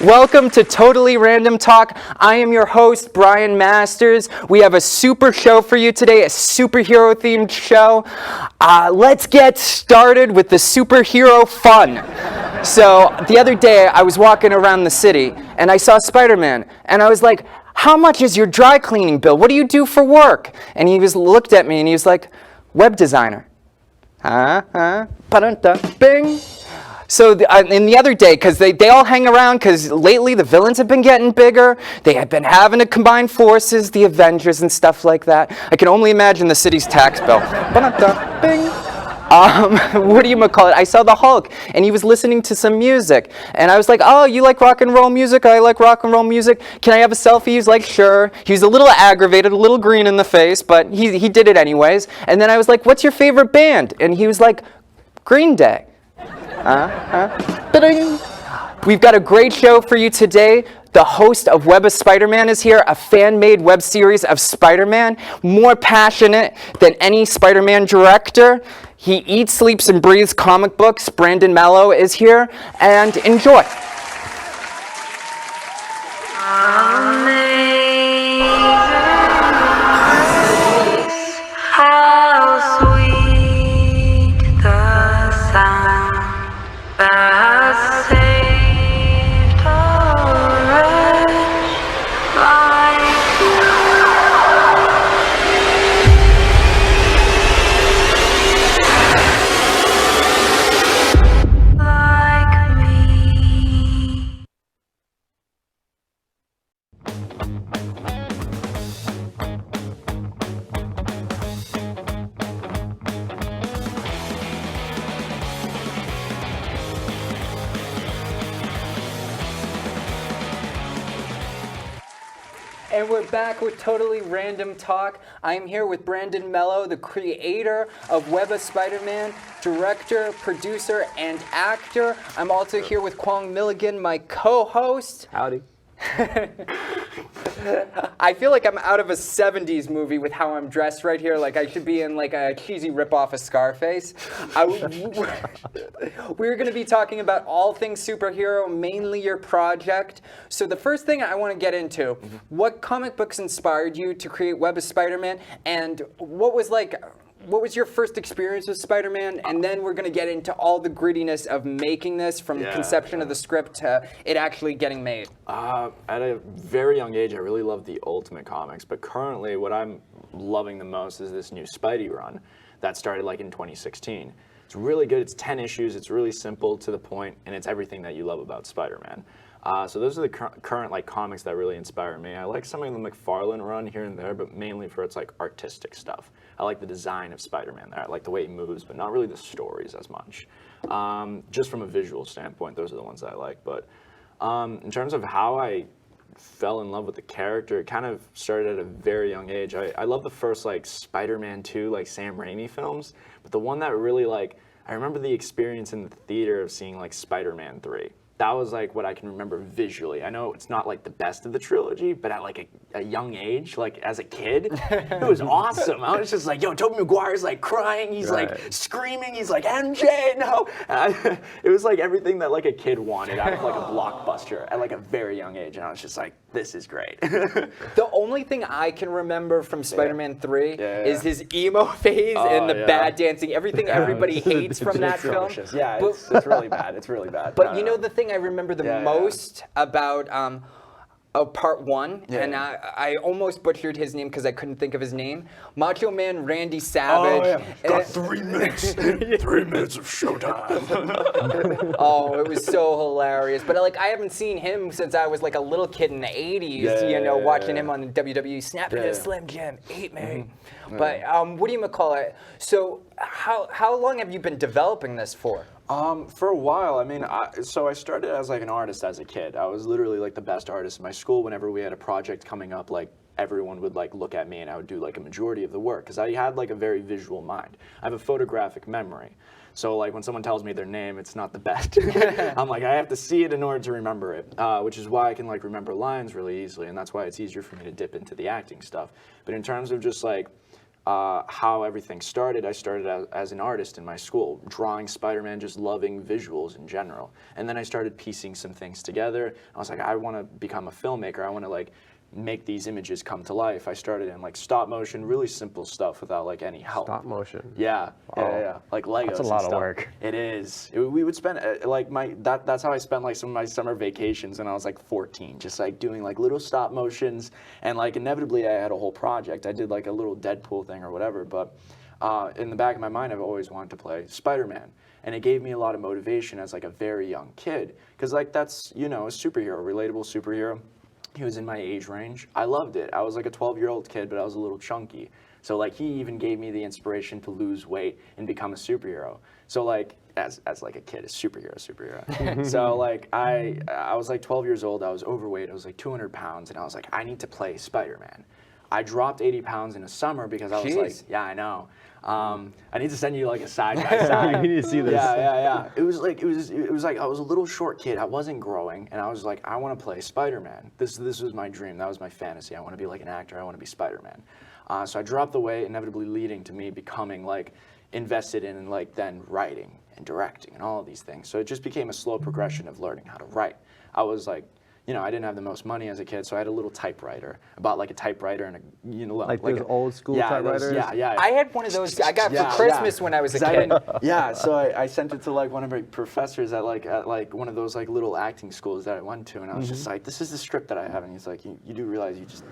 Welcome to Totally Random Talk. I am your host, Brian Masters. We have a super show for you today, a superhero-themed show. Let's get started with the superhero fun. So the other day, I was walking around the city, and I saw Spiderman, and I was like, how much is your dry cleaning bill? What do you do for work? And he looked at me, and he was like, web designer. Bing. So in the other day, because they all hang around, because lately the villains have been getting bigger. They have been having to combine forces, the Avengers and stuff like that. I can only imagine the city's tax bill. Bing. I saw the Hulk, and he was listening to some music. And I was like, oh, you like rock and roll music? I like rock and roll music. Can I have a selfie? He was like, sure. He was a little aggravated, a little green in the face, but he did it anyways. And then I was like, what's your favorite band? And he was like, Green Day. We've got a great show for you today. The host of Web of Spider-Man is here, a fan-made web series of Spider-Man, more passionate than any Spider-Man director. He eats, sleeps, and breathes comic books. Brandon Mello is here, and enjoy. And we're back with Totally Random Talk. I'm here with Brandon Mello, the creator of Web of Spider-Man, director, producer, and actor. I'm also here with Kwong Milligan, my co-host. Howdy. I feel like I'm out of a 70s movie with how I'm dressed right here. Like I should be in like a cheesy ripoff of Scarface. We're going to be talking about all things superhero, mainly your project. So the first thing I want to get into, what comic books inspired you to create Web of Spider-Man, and what was your first experience with Spider-Man? And then we're going to get into all the grittiness of making this, from conception of the script to it actually getting made. At a very young age, I really loved the Ultimate Comics, but currently what I'm loving the most is this new Spidey run that started like in 2016. It's really good. It's 10 issues. It's really simple, to the point, and it's everything that you love about Spider-Man. So those are the current like comics that really inspire me. I like some of the McFarlane run here and there, but mainly for its like artistic stuff. I like the design of Spider-Man there. I like the way he moves, but not really the stories as much. Just from a visual standpoint, those are the ones that I like. But in terms of how I fell in love with the character, it kind of started at a very young age. I love the first like Spider-Man 2, like Sam Raimi films, but the one that really like, I remember the experience in the theater of seeing like Spider-Man 3. That was like what I can remember visually. I know it's not like the best of the trilogy, but at like a young age, like as a kid, it was awesome. I was just like, yo, Tobey Maguire's like crying, he's like screaming, he's like, MJ, no. And it was like everything that like a kid wanted out of like a blockbuster at like a very young age. And I was just like, this is great. The only thing I can remember from Spider-Man 3 is his emo phase and the bad dancing, everything everybody hates from that film. Yeah, it's really bad. It's really bad. But you know the thing I remember the most about part 1, and I almost butchered his name because I couldn't think of his name. Macho Man Randy Savage. Got 3 minutes. 3 minutes of showtime. Oh, it was so hilarious. But like, I haven't seen him since I was like a little kid in the 80s, watching him on WWE Snap It Slim Jim, eat me. But so how long have you been developing this for? For a while. I mean, so I started as like an artist as a kid. I was literally like the best artist in my school. Whenever we had a project coming up, like everyone would like look at me and I would do like a majority of the work because I had like a very visual mind. I have a photographic memory. So like when someone tells me their name, it's not the best. I'm like, I have to see it in order to remember it, which is why I can like remember lines really easily, and that's why it's easier for me to dip into the acting stuff. But in terms of just like how everything started. I started as an artist in my school, drawing Spider-Man, just loving visuals in general. And then I started piecing some things together. I was like, I want to become a filmmaker. I want to like make these images come to life. I started in like stop motion, really simple stuff without like any help. Stop motion. Yeah, Wow. yeah. Like Legos. That's a lot and of stuff. work. It is. We would spend like that's how I spent like some of my summer vacations when I was like 14, just like doing like little stop motions, and like inevitably I had a whole project. I did like a little Deadpool thing or whatever, but in the back of my mind I've always wanted to play Spider-Man. And it gave me a lot of motivation as like a very young kid, because like that's, you know, a superhero, relatable superhero. He was in my age range. I loved it. I was like a 12-year-old kid, but I was a little chunky. So like he even gave me the inspiration to lose weight and become a superhero. So like as like a kid, a superhero. So like I was like 12 years old. I was overweight. I was like 200 pounds, and I was like, I need to play Spider-Man. I dropped 80 pounds in a summer because I was like, yeah, I know. I need to send you like a side by side. You need to see this. Yeah. It was like I was a little short kid. I wasn't growing, and I was like, I want to play Spider-Man. This was my dream. That was my fantasy. I want to be like an actor. I want to be Spider-Man. So I dropped the weight, inevitably leading to me becoming like invested in like then writing and directing and all of these things. So it just became a slow progression of learning how to write. I was like, you know, I didn't have the most money as a kid, so I had a little typewriter. I bought like a typewriter and a, you know, like those old school typewriters? Yeah. I had one of those I got for Christmas when I was a kid. So I sent it to like one of my professors at like one of those like little acting schools that I went to, and I was just like, this is the script that I have, and he's like, you do realize you just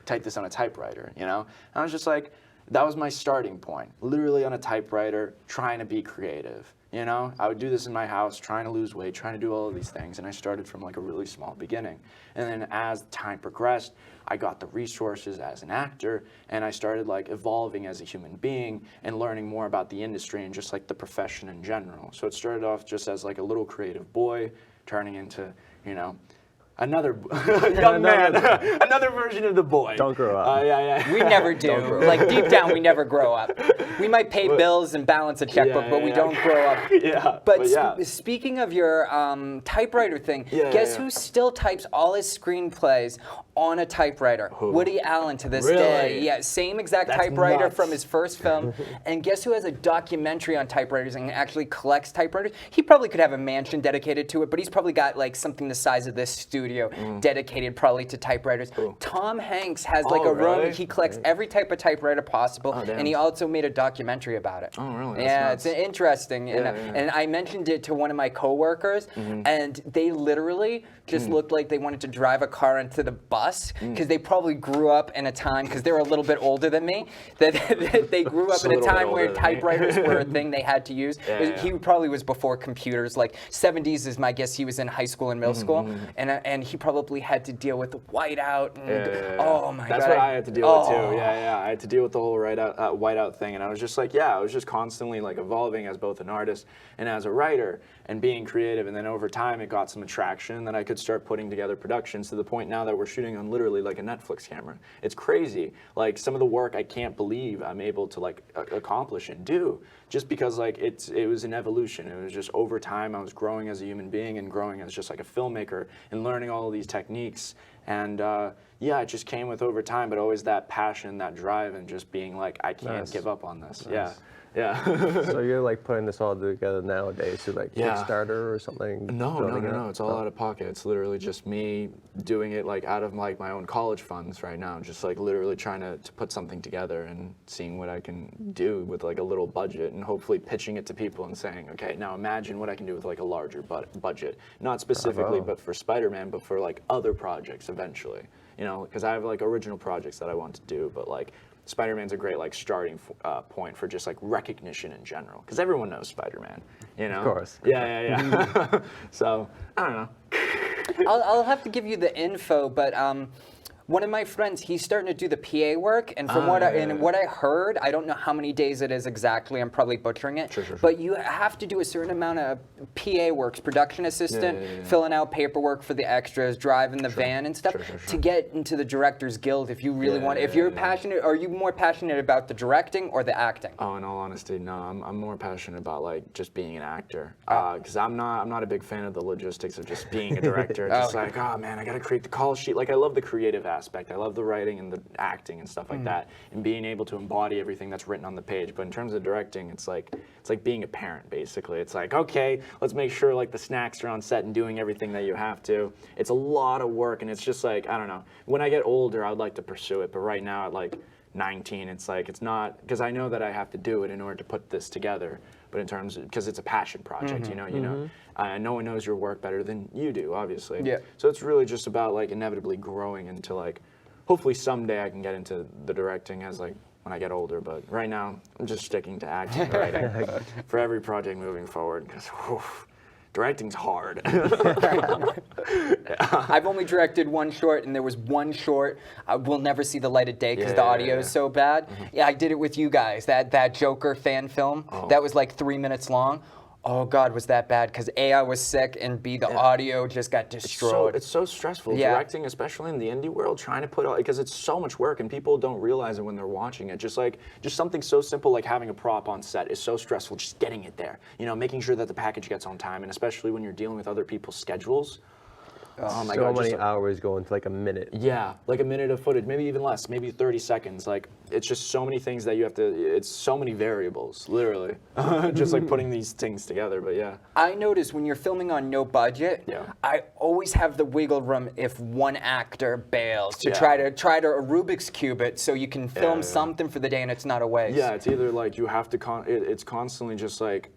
type this on a typewriter, you know? And I was just like, that was my starting point, literally on a typewriter, trying to be creative. You know, I would do this in my house, trying to lose weight, trying to do all of these things, and I started from like a really small beginning. And then as time progressed, I got the resources as an actor, and I started like evolving as a human being and learning more about the industry and just like the profession in general. So it started off just as like a little creative boy, turning into, you know, another young man, another version of the boy. Don't grow up. Yeah. We never do. Like deep down, we never grow up. We might pay bills and balance a checkbook, but we don't grow up. Yeah. But speaking of your typewriter thing, guess who still types all his screenplays on a typewriter? Who? Woody Allen to this day. Yeah, same exact typewriter nuts. from his first film. And guess who has a documentary on typewriters and actually collects typewriters? He probably could have a mansion dedicated to it, but he's probably got like something the size of this studio dedicated probably to typewriters. Tom Hanks has like a room. He collects every type of typewriter possible, and he also made a documentary about it. Oh, really? Yeah, That's it's interesting. And I mentioned it to one of my coworkers, and they literally just looked like they wanted to drive a car into the bus, because they probably grew up in a time, because they're a little bit older than me, that they grew up in a time where typewriters were a thing they had to use. He probably was before computers. Like 70s is my guess. He was in high school and middle school, and he probably had to deal with the whiteout. And, oh my God. That's what I had to deal with too. Yeah. I had to deal with the whole whiteout thing, and I was just like, I was just constantly like evolving as both an artist and as a writer and being creative. And then over time, it got some attraction that I could start putting together productions to the point now that we're shooting on literally like a Netflix camera. It's crazy. Like some of the work I can't believe I'm able to like accomplish and do, just because like it was an evolution. It was just over time I was growing as a human being and growing as just like a filmmaker and learning all of these techniques. And it just came with over time, but always that passion, that drive, and just being like, I can't give up on this. Yeah. So you're like putting this all together nowadays through like Kickstarter or something? No. It's all out of pocket. It's literally just me doing it like out of like my own college funds right now. Just like literally trying to put something together and seeing what I can do with like a little budget, and hopefully pitching it to people and saying, okay, now imagine what I can do with like a larger budget. Not specifically, but for Spider-Man, but for like other projects eventually. You know, because I have like original projects that I want to do, but like Spider-Man's a great like starting point for just like recognition in general, because everyone knows Spider-Man, you know? Of course. Yeah. So, I don't know. I'll have to give you the info, but one of my friends, he's starting to do the PA work, and from what I heard, I don't know how many days it is exactly, I'm probably butchering it, Sure. but you have to do a certain amount of PA works, production assistant, filling out paperwork for the extras, driving the van and stuff, to get into the Directors Guild if you really want. If you're passionate, are you more passionate about the directing or the acting? Oh, in all honesty, no. I'm more passionate about like just being an actor, because I'm not a big fan of the logistics of just being a director. Just like, oh man, I gotta create the call sheet. Like I love the creative aspect. I love the writing and the acting and stuff like that, and being able to embody everything that's written on the page. But in terms of directing, it's like being a parent, basically. It's like, okay, let's make sure like the snacks are on set and doing everything that you have to. It's a lot of work, and it's just like, I don't know. When I get older, I would like to pursue it, but right now at like 19, it's like, it's not, because I know that I have to do it in order to put this together. But in terms of, because it's a passion project, you know, no one knows your work better than you do, obviously. Yeah. So it's really just about like inevitably growing into like, hopefully someday I can get into the directing as like when I get older. But right now I'm just sticking to acting and writing for every project moving forward, because directing's hard. I've only directed one short, and there was one short we'll never see the light of day because the audio is so bad. Yeah, I did it with you guys. That Joker fan film that was like 3 minutes long. Oh God, was that bad? Because A, I was sick, and B, the audio just got destroyed. It's so stressful, directing, especially in the indie world, trying to put out, because it's so much work, and people don't realize it when they're watching it. Just something so simple like having a prop on set is so stressful, just getting it there. You know, making sure that the package gets on time, and especially when you're dealing with other people's schedules. Oh my God, many hours going to like a minute. Yeah, like a minute of footage, maybe even less, maybe 30 seconds. Like, it's just so many things that you have to, it's so many variables, literally. Just like putting these things together, but yeah. I notice when you're filming on no budget, I always have the wiggle room if one actor bails to try to a Rubik's Cube it so you can film something for the day and it's not a waste. Yeah, it's either like you have to, it's constantly just like,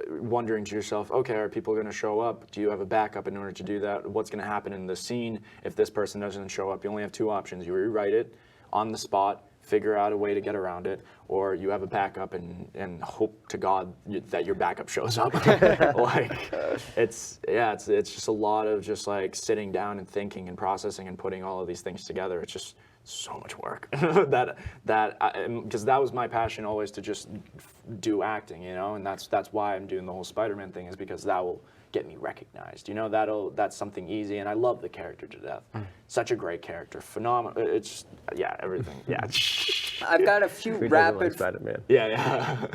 wondering to yourself, okay, are people going to show up? Do you have a backup in order to do that? What's going to happen in the scene if this person doesn't show up? You only have two options. You rewrite it on the spot, figure out a way to get around it, or you have a backup and hope to God that your backup shows up. Like, it's just a lot of just like sitting down and thinking and processing and putting all of these things together. It's just so much work. Because that was my passion always, to just do acting, you know, and that's why I'm doing the whole Spider-Man thing, is because that will get me recognized. You know, that's something easy, and I love the character to death. Such a great character, phenomenal. It's everything. Yeah. I've got a few rapid. Spider-Man. Yeah.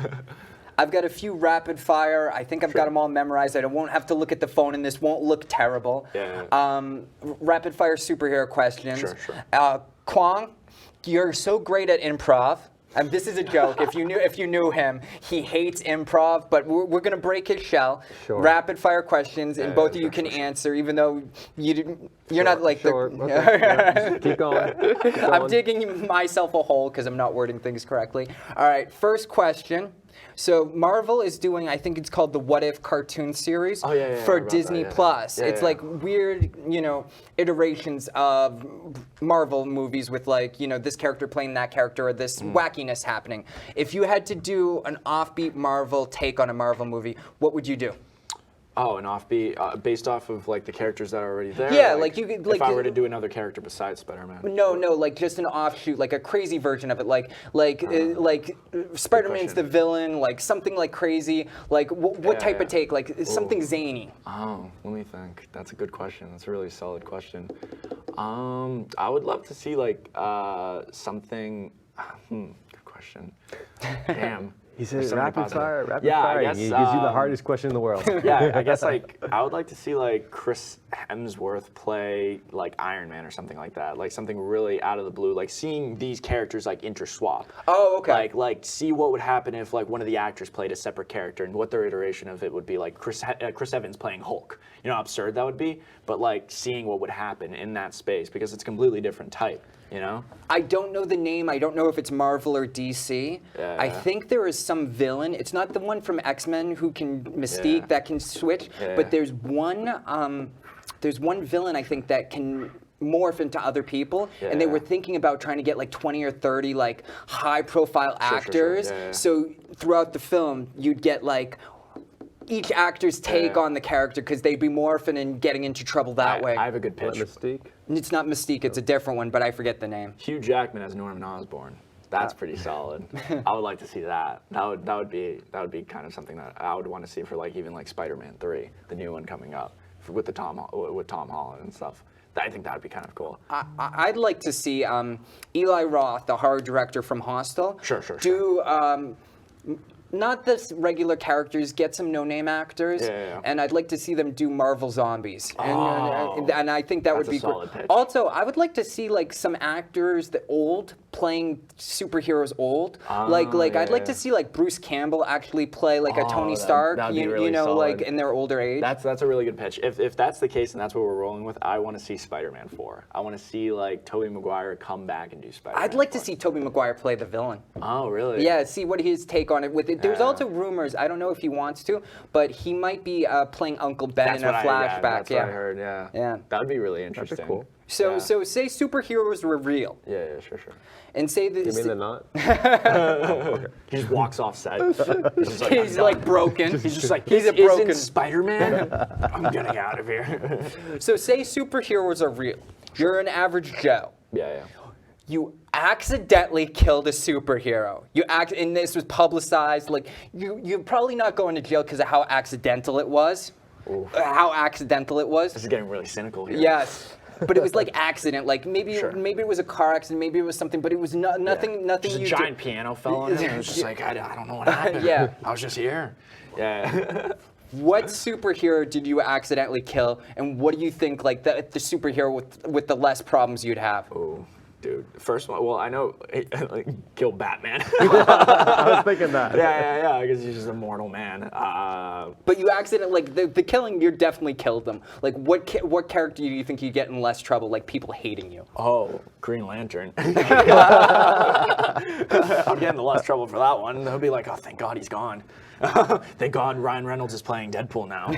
I've got a few rapid fire. I think I've got them all memorized. I won't have to look at the phone, and this won't look terrible. Rapid fire superhero questions. Sure. Kwong, you're so great at improv. This is a joke. If you knew him, he hates improv, but we're gonna break his shell. Sure. Rapid fire questions, and both of you can answer, even though you're not like Okay. Keep going. I'm digging myself a hole because I'm not wording things correctly. All right, first question. So Marvel is doing, I think it's called the What If cartoon series for Disney Plus. It's like weird, iterations of Marvel movies with like, this character playing that character or this wackiness happening. If you had to do an offbeat Marvel take on a Marvel movie, what would you do? Oh, an offbeat, based off of like the characters that are already there. Yeah, like you could. Like, if I were to do another character besides Spider-Man. No, like just an offshoot, like a crazy version of it, like Spider-Man's the villain, like something like crazy, like what type of take, like something zany. Oh, let me think. That's a good question. That's a really solid question. I would love to see like something. Good question. Damn. He said rapid fire. I guess, he gives you the hardest question in the world. Yeah, I guess like I would like to see like Chris Hemsworth play like Iron Man or something like that. Like something really out of the blue. Like seeing these characters like interswap. Oh, okay. Like see what would happen if like one of the actors played a separate character and what their iteration of it would be. Like Chris Evans playing Hulk. You know how absurd that would be? But like seeing what would happen in that space, because it's a completely different type. You know? I don't know the name. I don't know if it's Marvel or DC. I think there is some villain. It's not the one from X-Men who can Mystique that can switch, but there's one villain I think that can morph into other people, and they were thinking about trying to get like 20 or 30 like high-profile actors. So throughout the film, you'd get like each actor's take on the character, because they'd be morphing and getting into trouble that way. I have a good pitch. Mystique? It's not Mystique, it's a different one, but I forget the name. Hugh Jackman as Norman Osborn. That's pretty solid. I would like to see that. That would be kind of something that I would want to see for like even like Spider-Man 3, the new one coming up with Tom Holland and stuff. I think that would be kind of cool. I'd like to see Eli Roth, the horror director from Hostel, do not the regular characters, get some no-name actors, and I'd like to see them do Marvel Zombies. And I think that would be solid great. pitch. Also, I would like to see like some actors that old playing superheroes old. I'd like to see like Bruce Campbell actually play like a Tony Stark. that'd be you really know, solid. like in their older age. That's a really good pitch. If that's the case and that's what we're rolling with, I want to see Spider-Man 4. I want to see like Tobey Maguire come back and do Spider-Man. I'd like 4. to see Tobey Maguire play the villain. Oh, really? Yeah, see what his take on it with it. There's also rumors, I don't know if he wants to, but he might be playing Uncle Ben in a flashback. That's what I heard, yeah. That would be really interesting. That'd be cool. So say superheroes were real. Yeah, sure. And say that You mean they're not? He just walks off set. He's just he's like broken. He's just like, he's this a broken isn't Spider-Man? I'm getting out of here. So say superheroes are real. You're an average Joe. Yeah. You accidentally killed a superhero. And this was publicized. Like you're probably not going to jail because of how accidental it was. How accidental it was. This is getting really cynical here. Yes. But it was like accident, like maybe it was a car accident, maybe it was something, but it was nothing. Just a giant piano fell on him. And it was just like I don't know what happened. Yeah. I was just here. Yeah. What superhero did you accidentally kill, and what do you think like the superhero with the less problems you'd have? Oh, dude. First one. Well, I know kill Batman. I was thinking that. Yeah. Because he's just a mortal man. But you accidentally like the killing. You definitely killed them. Like what character do you think you get in less trouble? Like people hating you. Oh, Green Lantern. I'm getting in less trouble for that one. They'll be like, oh, thank God he's gone. Thank God Ryan Reynolds is playing Deadpool now.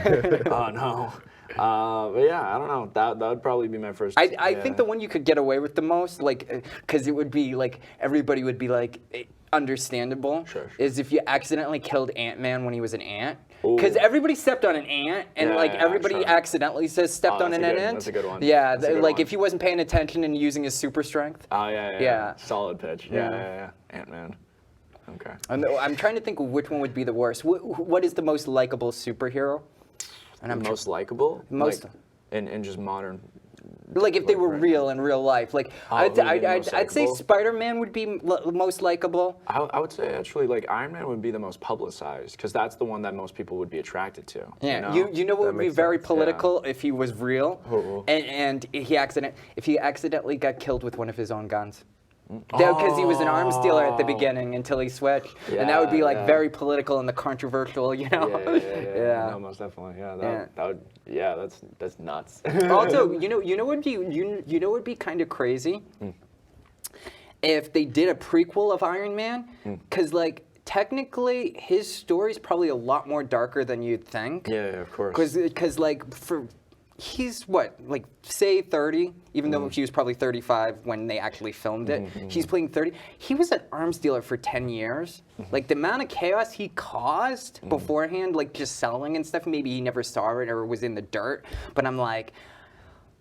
Oh no. But yeah, I don't know. That would probably be my first. I think the one you could get away with the most, like, because it would be like everybody would be like understandable, is if you accidentally killed Ant-Man when he was an ant. Because everybody stepped on an ant, and everybody accidentally stepped on an ant. That's a good one. Yeah, if he wasn't paying attention and using his super strength. Oh yeah. Solid pitch. Yeah. Ant-Man. Okay. I'm trying to think of which one would be the worst. What is the most likable superhero? And I'm most likable? Most. Like, in just modern. Like if they were real in real life, like I'd say Spider-Man would be most likable. I would say actually like Iron Man would be the most publicized because that's the one that most people would be attracted to. Yeah, you know what would be very political if he was real, and if he accidentally got killed with one of his own guns. Because he was an arms dealer at the beginning until he switched, and that would be like very political and the controversial, you know. Yeah. No, most definitely. That would. Yeah, that's nuts. Also, you know would be kind of crazy if they did a prequel of Iron Man, because like technically his story is probably a lot more darker than you'd think. Yeah, of course. Because like he's what, like say 30, even though he was probably 35 when they actually filmed it. He's playing 30. He was an arms dealer for 10 years. Like the amount of chaos he caused beforehand, like just selling and stuff, maybe he never saw it or was in the dirt. But I'm like,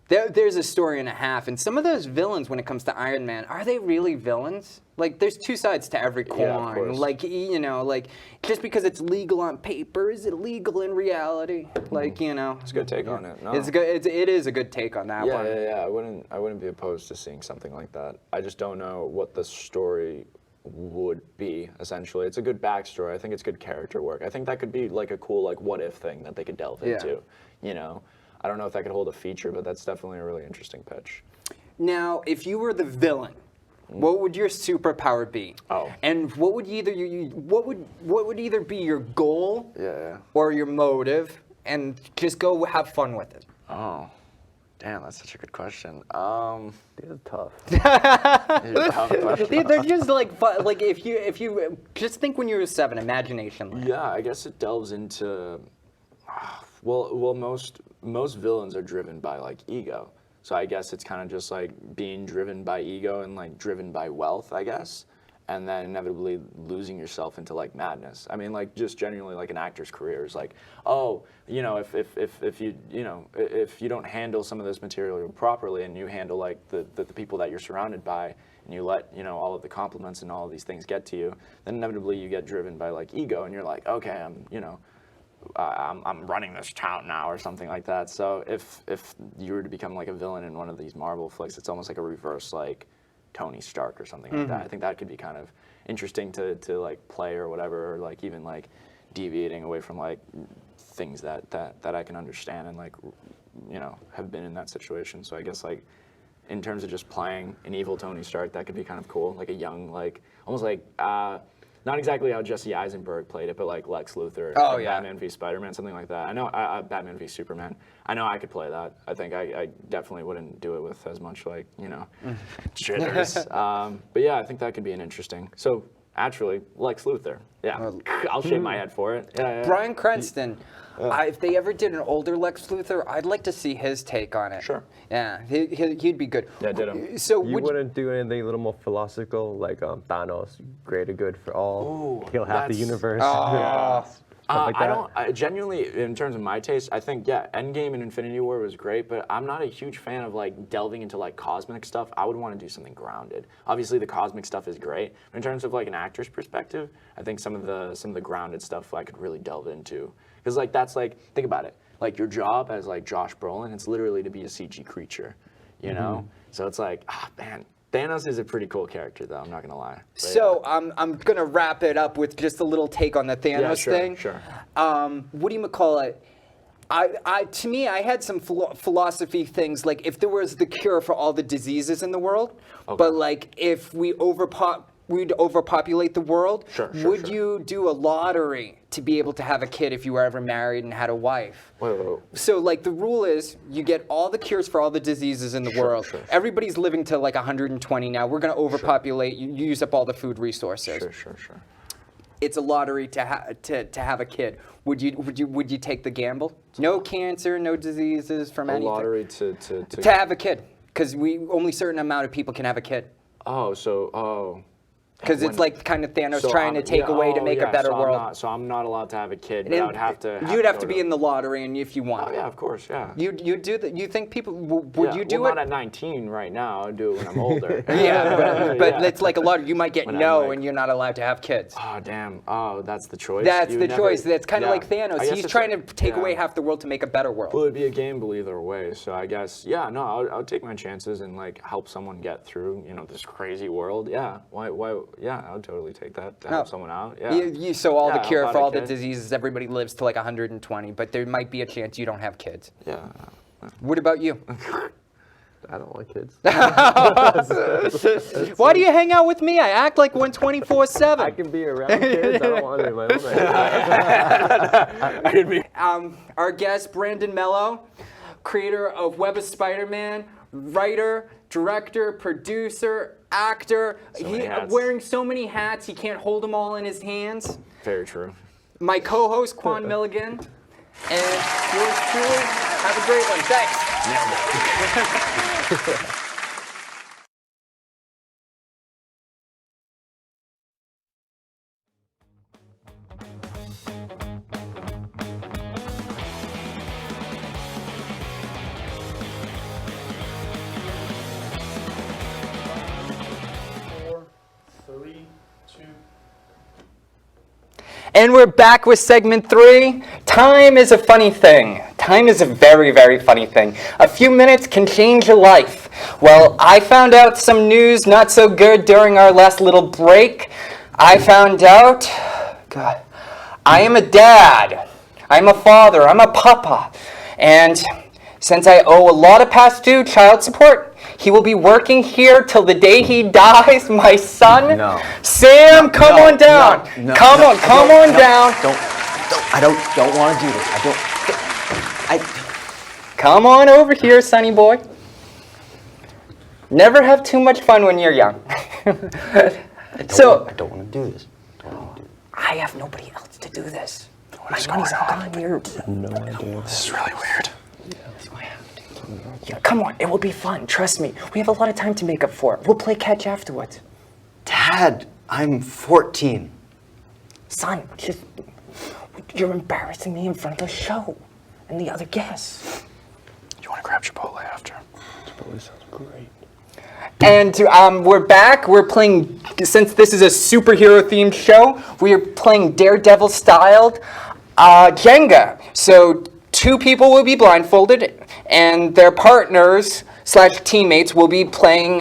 there's a story and a half. And some of those villains when it comes to Iron Man, are they really villains? Like there's two sides to every coin. Yeah, of course. Like, you know, like just because it's legal on paper, is it legal in reality? Like, you know. It's a good take on it. No. It's good. It is a good take on that one. Yeah. I wouldn't be opposed to seeing something like that. I just don't know what the story would be, essentially. It's a good backstory. I think it's good character work. I think that could be like a cool like what if thing that they could delve into, you know. I don't know if that could hold a feature, but that's definitely a really interesting pitch. Now, if you were the villain, what would your superpower be? Oh. And what would what would either be your goal or your motive, and just go have fun with it? Oh. Damn, that's such a good question. These are tough. They're just like fun. Like if you just think when you were 7, imagination land. Yeah, I guess it delves into well most villains are driven by like ego. So I guess it's kind of just like being driven by ego and like driven by wealth, I guess. And then inevitably losing yourself into like madness. I mean, like just genuinely like an actor's career is like, oh, you know, if you don't handle some of this material properly and you handle like the people that you're surrounded by and you let, you know, all of the compliments and all of these things get to you, then inevitably you get driven by like ego and you're like, okay, I'm running this town now or something like that. So if you were to become like a villain in one of these Marvel flicks, it's almost like a reverse like Tony Stark or something like that. I think that could be kind of interesting to like play or whatever, or like even like deviating away from like things that I can understand and like, you know, have been in that situation. So I guess like in terms of just playing an evil Tony Stark, that could be kind of cool. Like a young, like almost like not exactly how Jesse Eisenberg played it, but like Lex Luthor, Oh, yeah. Batman v Spiderman, something like that. I know Batman v Superman. I know I could play that. I think I definitely wouldn't do it with as much like, you know, jitters. But yeah, I think that could be an interesting. So actually, Lex Luthor. Yeah, I'll shave my head for it. Yeah. Bryan Cranston. If they ever did an older Lex Luthor, I'd like to see his take on it. Sure. Yeah, he'd be good. Yeah, ditto. So You wouldn't do anything a little more philosophical, like Thanos, greater good for all, kill half the that's- universe. I that. don't genuinely, in terms of my taste, I think Endgame and Infinity War was great, but I'm not a huge fan of like delving into like cosmic stuff. I would want to do something grounded. Obviously, the cosmic stuff is great, but in terms of like an actor's perspective, I think some of the grounded stuff I could really delve into, because like that's like, think about it, like your job as like Josh Brolin, it's literally to be a CG creature, you know. So it's like, man. Thanos is a pretty cool character, though. I'm not gonna lie. But So I'm gonna wrap it up with just a little take on the Thanos thing. Sure. What do you call it? To me, I had some philosophy things like if there was the cure for all the diseases in the world, but like if we'd overpopulate the world, would you do a lottery to be able to have a kid if you were ever married and had a wife? Wait. So like the rule is you get all the cures for all the diseases in the world. Everybody's living to like 120 now. We're going to overpopulate. You use up all the food resources. Sure. It's a lottery to have a kid. Would you take the gamble? No cancer, no diseases from anything. A lottery to have a kid, because only certain amount of people can have a kid. Because it's like kind of Thanos trying to take away to make a better world. So I'm not allowed to have a kid, but I would have to. You'd have to be in the lottery, and if you want. Oh yeah, of course, yeah. You do that? You think people would you do well, it? Not at 19 right now. I'd do it when I'm older. but it's like a lottery. You might get When no, I'm like- and you're not allowed to have kids. Oh damn. Oh, that's the choice. That's You the never- choice. That's kind of yeah. like I Thanos. guess He's it's trying to like- take yeah. away half the world to make a better world. Well, it'd be a gamble either way. So I guess, yeah, no, I would take my chances and like help someone get through, you know, this crazy world. Yeah, why? Yeah, I would totally take that to help someone out. Yeah. So all the Yeah, cure about for a all the kid. diseases, everybody lives to like 120, but there might be a chance you don't have kids. Yeah. What about you? I don't like kids. Why do you hang out with me? I act like one 24/7. I can be around kids. I don't want to do my own thing. Our guest, Brandon Mello, creator of Web of Spider-Man, writer, director, producer, actor. many hats. Wearing so many hats, he can't hold them all in his hands. Very true. My co-host, Quan Milligan, and yours truly. Have a great one. Thanks. And we're back with segment 3. Time is a funny thing. Time is a very, very funny thing. A few minutes can change a life. Well, I found out some news not so good during our last little break. I found out, God, I am a dad. I'm a father. I'm a papa. And since I owe a lot of past due child support, he will be working here till the day he dies. My son, No. Sam, come on down. Come on down. I don't want to do this. Come on over here, sonny boy. Never have too much fun when you're young. I don't want to do this. I have nobody else to do this. My money's all gone here. No idea. This is really weird. Yeah, come on, it will be fun. Trust me. We have a lot of time to make up for it. We'll play catch afterwards. Dad, I'm 14. Son, you're embarrassing me in front of the show and the other guests. You want to grab Chipotle after? Chipotle sounds great. And we're back. We're playing, since this is a superhero-themed show, we are playing Daredevil-styled Jenga. So 2 people will be blindfolded, and their partners / teammates will be playing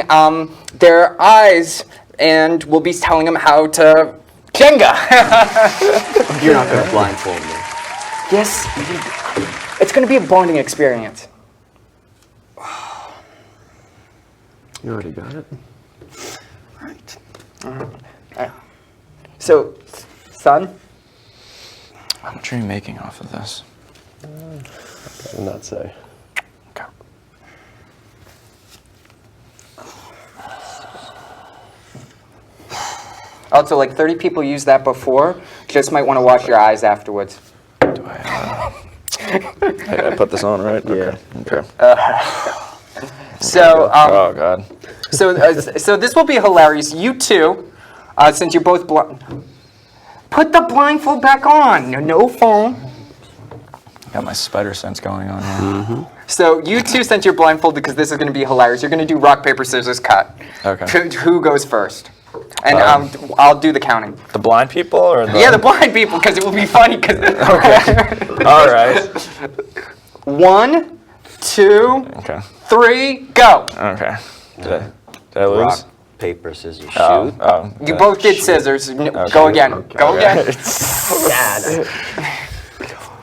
their eyes, and we'll be telling them how to Jenga. You're not gonna blindfold me. Yes, it's going to be a bonding experience. You already got it? Right. So, son? How much are you making off of this? I will not say. Okay. Also, like 30 people used that before. Just might want to wash your eyes afterwards. Do I put this on, right? Yeah. Okay. So, Oh God. so this will be hilarious. You two, since you're both put the blindfold back on. No phone. Got my spider sense going on here. So you two, since you're blindfolded, because this is going to be hilarious, you're going to do rock, paper, scissors, cut. Okay. Who goes first? And I'll do the counting. The blind people or the? Yeah, the blind people, because it will be funny. Okay. All right. 1, 2, Okay. 3, go. Okay. Did I lose? Rock, paper, scissors, shoot. Oh. You both did scissors. Go again. Go again. Dad.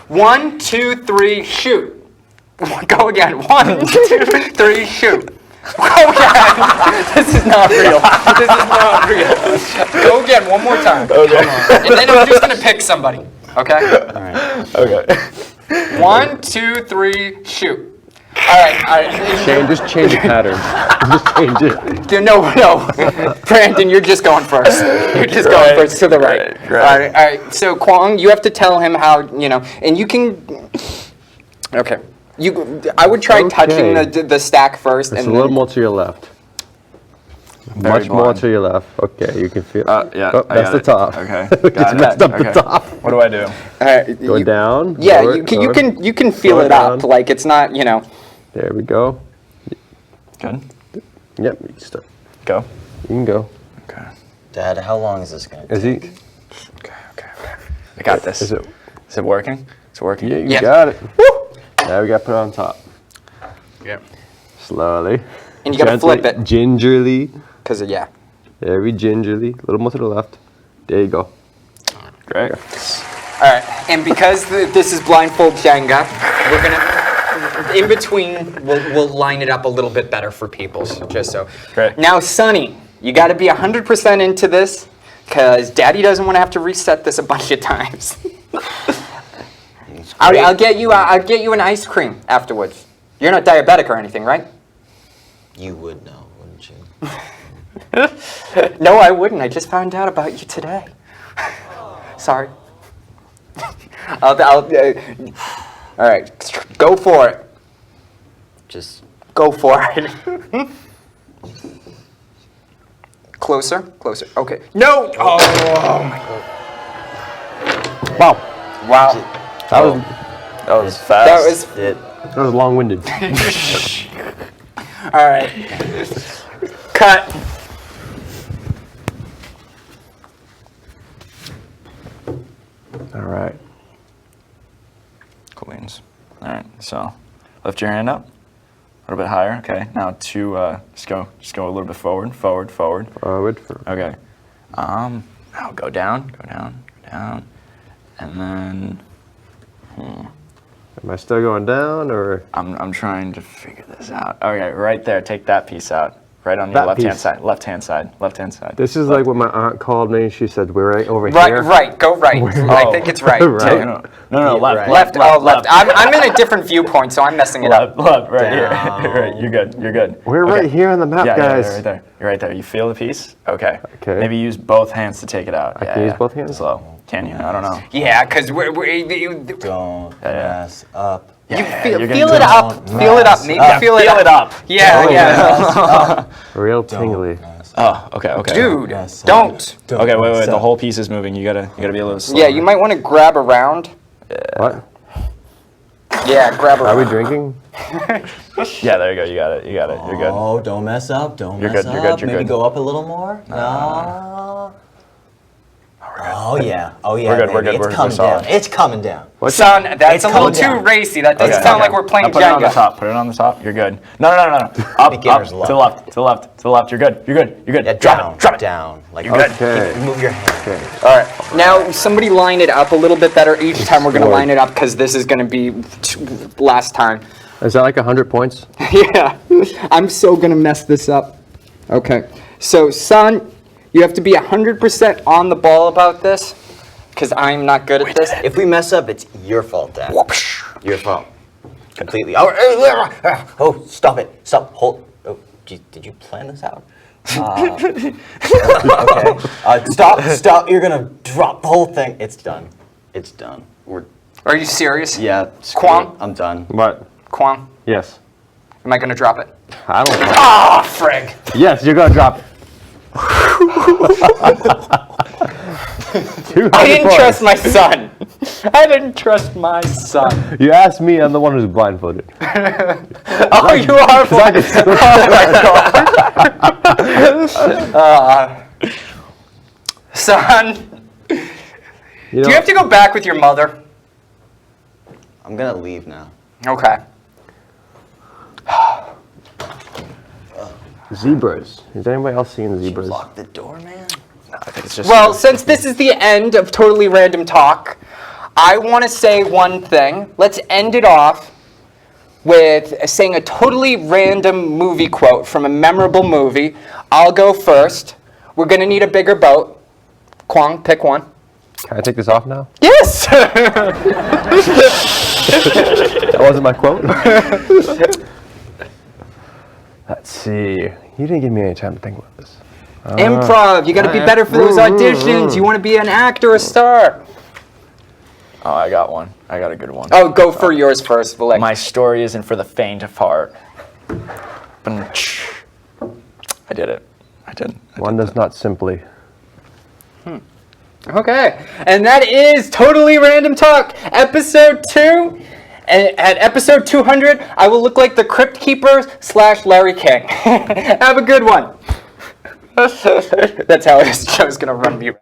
1, 2, 3, shoot. Go again. 1, 2, 3, shoot. Go again. This is not real. This is not real. Go again one more time. Okay. And then I'm just gonna pick somebody. Okay. All right. Okay. 1, 2, 3, shoot. All right. Just change the pattern. Just change it. No. Brandon, you're just going first. You're just going first to the right. Right. All right. So Kwong, you have to tell him how, and you can. Okay. I would try touching the stack first. It's and a little more to your left. Much more blind. to your left. Okay, you can feel. Yeah. Oh, I that's got the it. top. Okay. It's Got it. messed up Okay. the top. What do I do? Go down. Yeah, lower, you can lower. you can feel Lower it up. down. Like it's not. There we go. Good. Yep, you can start. Go. You can go. Okay. Dad, how long is this gonna Is take? he? Okay. I got this. Is it? Is it working? It's working. Yeah, you Yes. got it. Now we got to put it on top. Yep. Slowly. And you gotta Gently, flip it. Gingerly. Because yeah. Very gingerly. A little more to the left. There you go. Great. All right. And because this is blindfold Jenga, we're gonna in between. We'll line it up a little bit better for people. Just so. Great. Now, Sonny, you got to be 100% into this, because Daddy doesn't want to have to reset this a bunch of times. I'll get you an ice cream afterwards. You're not diabetic or anything, right? You would know, wouldn't you? No, I wouldn't. I just found out about you today. Sorry. All right, go for it. Just Go for it. Closer. Okay. No. Oh my. Wow. That was fast. That was. it. That was long-winded. All right. Cut. All right. Cool beans. All right. So, lift your hand up. A little bit higher. Okay. Now just go a little bit forward. Forward. Okay. Now go down, and then Am I still going down or? I'm trying to figure this out. Okay, right there. Take that piece out. Right on your That left-hand piece. side. Left-hand side. This is like when my aunt called me. She said, "We're right over Right. here." Right. Go right. I think it's right. Right. No, left. Left. Oh, left. I'm in a different viewpoint, so I'm messing it up. Left, right here. Down. Right, you're good. We're Okay. right here on the map, Yeah, guys. right there. You're right there. You feel the piece? Okay. Okay. Maybe use both hands to take it out. I can use both hands? Slow. Can you? I don't know. Yeah, because Don't Yeah. mess up. you Yeah, feel you're it gonna up. Feel it up. Maybe feel it up. Yeah. Yeah. Real tingly. Oh, okay. Dude, Mess up. don't. Okay, wait. mess The up. whole piece is moving. You gotta be a little slower. Yeah, you might want to grab around. What? Yeah, grab Are we around. drinking? Yeah, there you go. You got it. You're good. Oh, don't mess up. Don't You're mess good, up. you're good, you're Maybe good. go up a little more. No. Oh, Oh yeah. Oh yeah. We're good, we're baby. good, It's we're coming down. solid. It's coming down. Son, that's It's a little coming too down. racy. That doesn't Okay, sound okay. like we're playing Now put it on the Jenga. top. Put it on the top. You're good. No. Up, Beginner's up, luck. to the left, to the left, to the left. You're good. You're good. You're good. Yeah, Drop down. it. Drop it. Down. Like You're good. Okay. Move your hand. All right. Now, somebody line it up a little bit better. Each time we're going to line it up because this is going to be last time. Is that like 100 points? Yeah. I'm so going to mess this up. Okay. So, son, you have to be 100% on the ball about this because I'm not good at this. If we mess up, it's your fault, Dad. Your fault. Completely. Oh, stop it. Stop. Hold. Oh, did you plan this out? Okay. Stop. You're going to drop the whole thing. It's done. It's done. Are you serious? Yeah. Kwang? I'm done. What? Kwang, Yes. am I going to drop it? I don't know. Ah, frig. Yes, you're gonna drop it. I didn't trust my son. I didn't trust my son. You asked me, I'm the one who's blindfolded. Oh, you are blind. Son, You do you have to go back with your mother? I'm going to leave now. Okay. Zebras. Is anybody else seeing zebras? Lock the door, man. I think it's just. Well, since this is the end of Totally Random Talk, I want to say one thing. Let's end it off with saying a totally random movie quote from a memorable movie. I'll go first. We're going to need a bigger boat. Kwang, pick one. Can I take this off now? Yes! That wasn't my quote. Let's see. You didn't give me any time to think about this. Improv. You got to be better for those auditions. You want to be an actor, a star. Oh, I got one. I got a good one. Oh, go for yours first, Valek. My story isn't for the faint of heart. I did it. I did. One does not simply. Okay, and that is Totally Random Talk, episode 2. And at episode 200, I will look like the Crypt Keeper / Larry King. Have a good one. That's how this show's gonna run me.